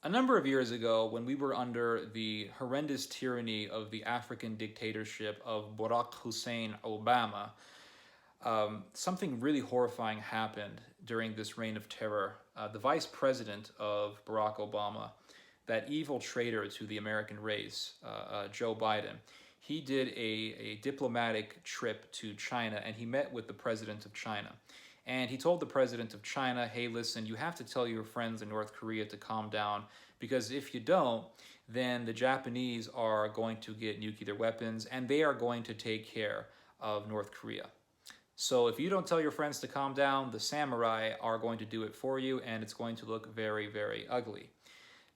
A number of years ago, when we were under the horrendous tyranny of the African dictatorship of Barack Hussein Obama, something really horrifying happened during this reign of terror. The vice president of Barack Obama, that evil traitor to the American race, Joe Biden, he did a diplomatic trip to China and he met with the president of China. And he told the president of China, hey, listen, you have to tell your friends in North Korea to calm down, because if you don't, then the Japanese are going to get nuclear weapons and they are going to take care of North Korea. So if you don't tell your friends to calm down, the samurai are going to do it for you, and it's going to look very, very ugly.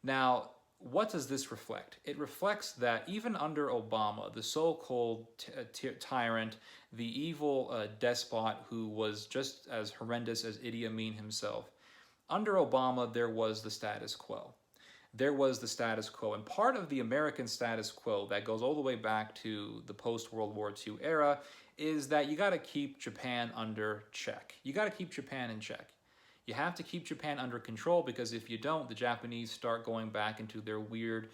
Now, what does this reflect? It reflects that even under Obama, the so-called tyrant, the evil despot who was just as horrendous as Idi Amin himself, under Obama there was the status quo. There was the status quo, and part of the American status quo that goes all the way back to the post-World War II era is that you got to keep Japan under check. You got to keep Japan in check. You have to keep Japan under control, because if you don't, the Japanese start going back into their weird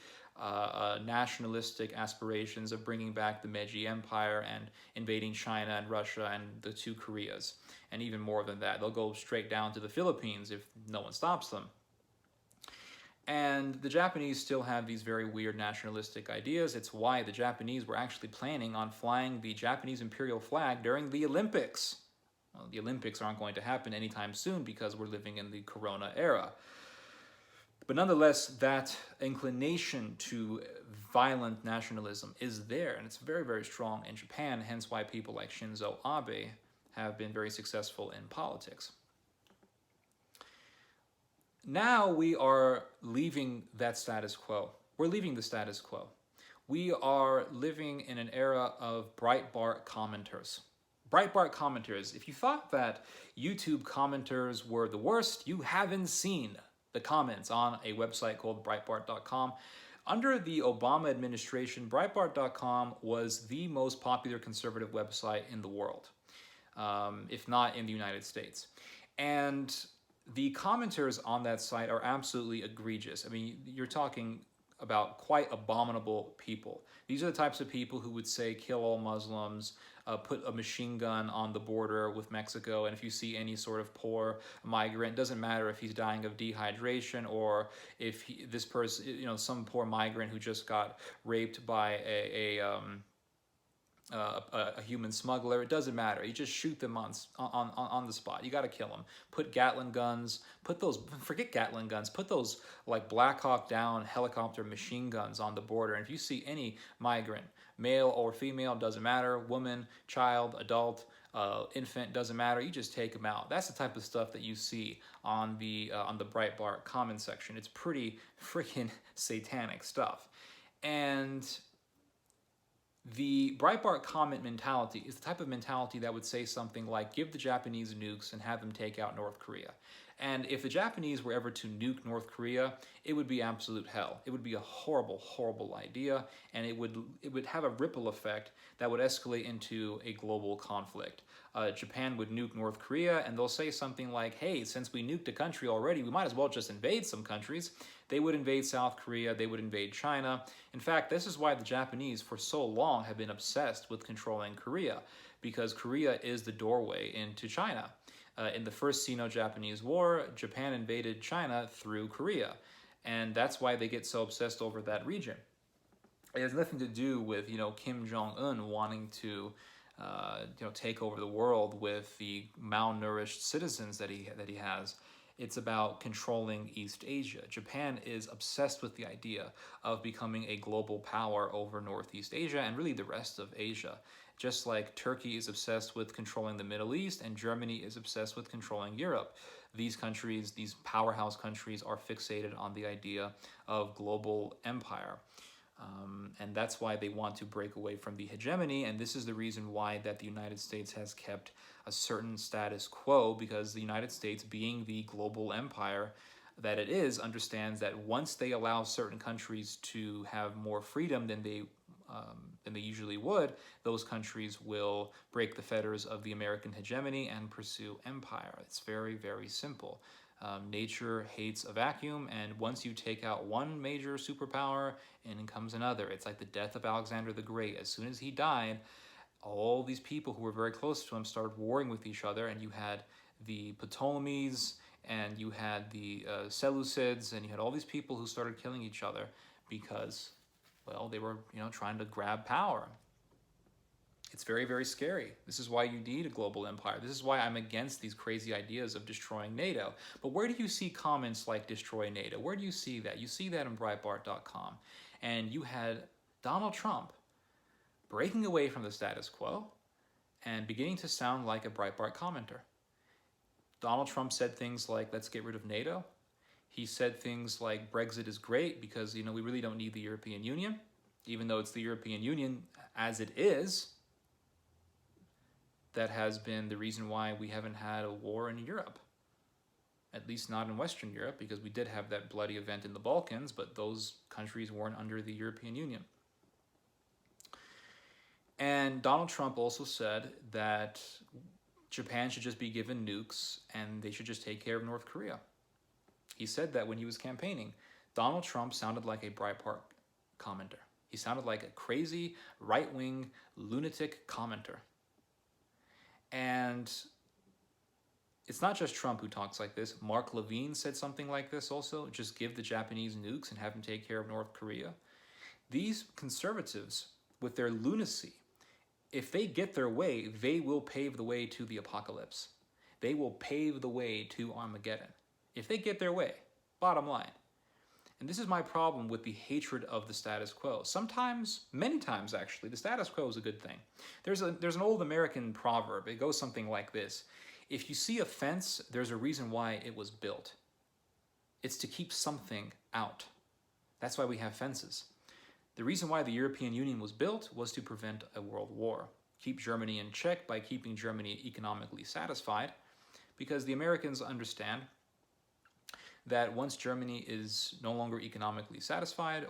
nationalistic aspirations of bringing back the Meiji Empire and invading China and Russia and the two Koreas. And even more than that, they'll go straight down to the Philippines if no one stops them. And the Japanese still have these very weird nationalistic ideas. It's why the Japanese were actually planning on flying the Japanese imperial flag during the Olympics. Well, the Olympics aren't going to happen anytime soon because we're living in the Corona era. But nonetheless, that inclination to violent nationalism is there, and it's very, very strong in Japan, hence why people like Shinzo Abe have been very successful in politics. Now we are leaving that status quo. We're leaving the status quo. We are living in an era of Breitbart commenters. Breitbart commenters. If you thought that YouTube commenters were the worst, you haven't seen the comments on a website called Breitbart.com. Under the Obama administration, Breitbart.com was the most popular conservative website in the world, if not in the United States. And the commenters on that site are absolutely egregious. I mean, you're talking about quite abominable people. These are the types of people who would say, kill all Muslims, put a machine gun on the border with Mexico, and if you see any sort of poor migrant, doesn't matter if he's dying of dehydration or if this person, some poor migrant who just got raped by a human smuggler, it doesn't matter. You just shoot them on the spot. You got to kill them. Put Gatling guns, forget Gatling guns, put those like Black Hawk Down helicopter machine guns on the border. And if you see any migrant, male or female, doesn't matter, woman, child, adult, infant, doesn't matter, you just take them out. That's the type of stuff that you see on the Breitbart comment section. It's pretty freaking satanic stuff. And the Breitbart comment mentality is the type of mentality that would say something like, give the Japanese nukes and have them take out North Korea. And if the Japanese were ever to nuke North Korea, it would be absolute hell. It would be a horrible, horrible idea, and it would have a ripple effect that would escalate into a global conflict. Japan would nuke North Korea, and they'll say something like, hey, since we nuked a country already, we might as well just invade some countries. They would invade South Korea, they would invade China. In fact, this is why the Japanese for so long have been obsessed with controlling Korea, because Korea is the doorway into China. In the first Sino-Japanese War, Japan invaded China through Korea, and that's why they get so obsessed over that region. It has nothing to do with Kim Jong-un wanting to take over the world with the malnourished citizens that he has. It's about controlling East Asia. Japan is obsessed with the idea of becoming a global power over Northeast Asia and really the rest of Asia. Just like Turkey is obsessed with controlling the Middle East and Germany is obsessed with controlling Europe. These countries, these powerhouse countries, are fixated on the idea of global empire. And that's why they want to break away from the hegemony, and this is the reason why that the United States has kept a certain status quo, because the United States, being the global empire that it is, understands that once they allow certain countries to have more freedom than they usually would, those countries will break the fetters of the American hegemony and pursue empire. It's very, very simple. Nature hates a vacuum, and once you take out one major superpower, in comes another. It's like the death of Alexander the Great. As soon as he died, all these people who were very close to him started warring with each other, and you had the Ptolemies, and you had the Seleucids, and you had all these people who started killing each other because, well, they were trying to grab power. It's very, very scary. This is why you need a global empire. This is why I'm against these crazy ideas of destroying NATO. But where do you see comments like destroy NATO? Where do you see that? You see that in Breitbart.com. And you had Donald Trump breaking away from the status quo and beginning to sound like a Breitbart commenter. Donald Trump said things like, let's get rid of NATO. He said things like Brexit is great because, we really don't need the European Union, even though it's the European Union as it is that has been the reason why we haven't had a war in Europe. At least not in Western Europe, because we did have that bloody event in the Balkans, but those countries weren't under the European Union. And Donald Trump also said that Japan should just be given nukes and they should just take care of North Korea. He said that when he was campaigning. Donald Trump sounded like a Breitbart commenter. He sounded like a crazy, right-wing, lunatic commenter. And it's not just Trump who talks like this. Mark Levine said something like this also. Just give the Japanese nukes and have them take care of North Korea. These conservatives, with their lunacy, if they get their way, they will pave the way to the apocalypse. They will pave the way to Armageddon. If they get their way, bottom line. And this is my problem with the hatred of the status quo. Sometimes, many times actually, the status quo is a good thing. There's an old American proverb. It goes something like this. If you see a fence, there's a reason why it was built. It's to keep something out. That's why we have fences. The reason why the European Union was built was to prevent a world war. Keep Germany in check by keeping Germany economically satisfied, because the Americans understand that once Germany is no longer economically satisfied,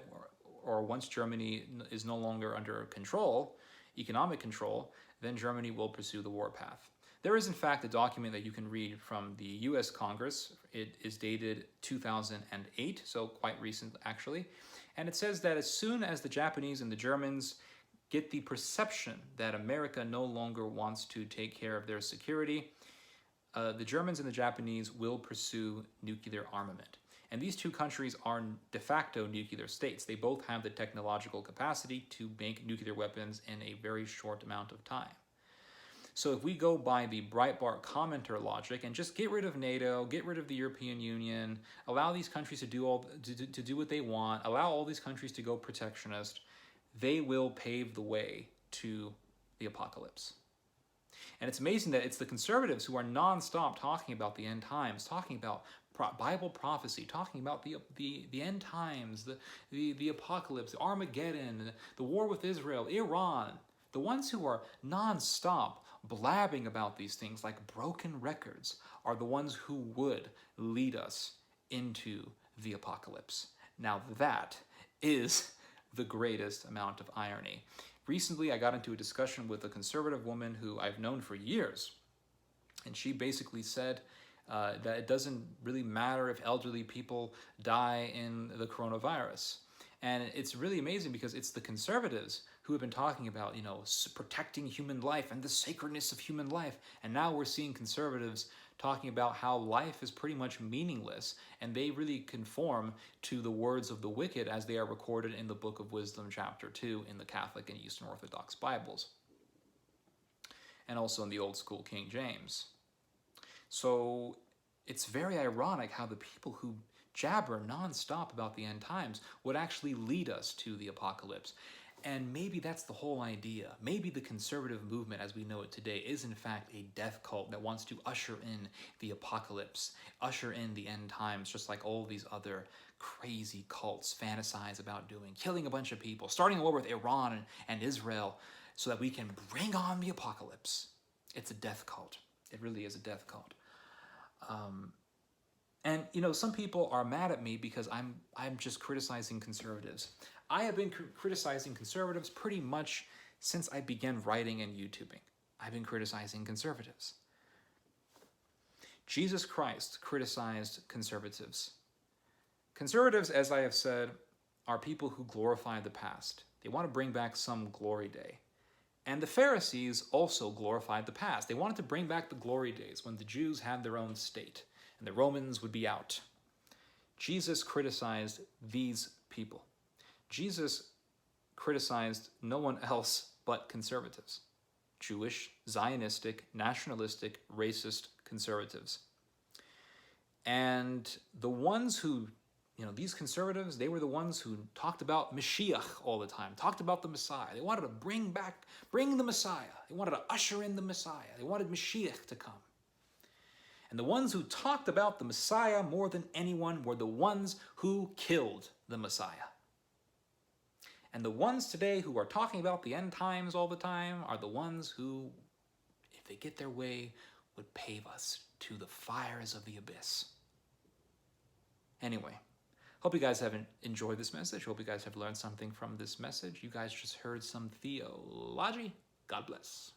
or once Germany is no longer under control, economic control, then Germany will pursue the war path. There is, in fact, a document that you can read from the U.S. Congress. It is dated 2008, so quite recent, actually. And it says that as soon as the Japanese and the Germans get the perception that America no longer wants to take care of their security, the Germans and the Japanese will pursue nuclear armament. And these two countries are de facto nuclear states. They both have the technological capacity to make nuclear weapons in a very short amount of time. So if we go by the Breitbart commenter logic and just get rid of NATO, get rid of the European Union, allow these countries to do what they want, allow all these countries to go protectionist, they will pave the way to the apocalypse. And it's amazing that it's the conservatives who are nonstop talking about the end times, talking about Bible prophecy, talking about the end times, the apocalypse, Armageddon, the war with Israel, Iran. The ones who are nonstop blabbing about these things like broken records are the ones who would lead us into the apocalypse. Now that is the greatest amount of irony. Recently, I got into a discussion with a conservative woman who I've known for years, and she basically said that it doesn't really matter if elderly people die in the coronavirus. And it's really amazing because it's the conservatives who have been talking about, protecting human life and the sacredness of human life. And now we're seeing conservatives talking about how life is pretty much meaningless, and they really conform to the words of the wicked as they are recorded in the Book of Wisdom, chapter 2, in the Catholic and Eastern Orthodox Bibles, and also in the Old School King James. So it's very ironic how the people who jabber nonstop about the end times would actually lead us to the apocalypse. And maybe that's the whole idea. Maybe the conservative movement as we know it today is in fact a death cult that wants to usher in the apocalypse, usher in the end times, just like all these other crazy cults fantasize about doing, killing a bunch of people, starting a war with Iran and Israel so that we can bring on the apocalypse. It's a death cult. It really is a death cult. And some people are mad at me because I'm just criticizing conservatives. I have been criticizing conservatives pretty much since I began writing and YouTubing. I've been criticizing conservatives. Jesus Christ criticized conservatives. Conservatives, as I have said, are people who glorify the past. They want to bring back some glory day. And the Pharisees also glorified the past. They wanted to bring back the glory days when the Jews had their own state and the Romans would be out. Jesus criticized these people. Jesus criticized no one else but conservatives. Jewish, Zionistic, nationalistic, racist conservatives. And the ones who, these conservatives, they were the ones who talked about Mashiach all the time, talked about the Messiah. They wanted to bring the Messiah. They wanted to usher in the Messiah. They wanted Mashiach to come. And the ones who talked about the Messiah more than anyone were the ones who killed the Messiah. And the ones today who are talking about the end times all the time are the ones who, if they get their way, would pave us to the fires of the abyss. Anyway, hope you guys have enjoyed this message. Hope you guys have learned something from this message. You guys just heard some theology. God bless.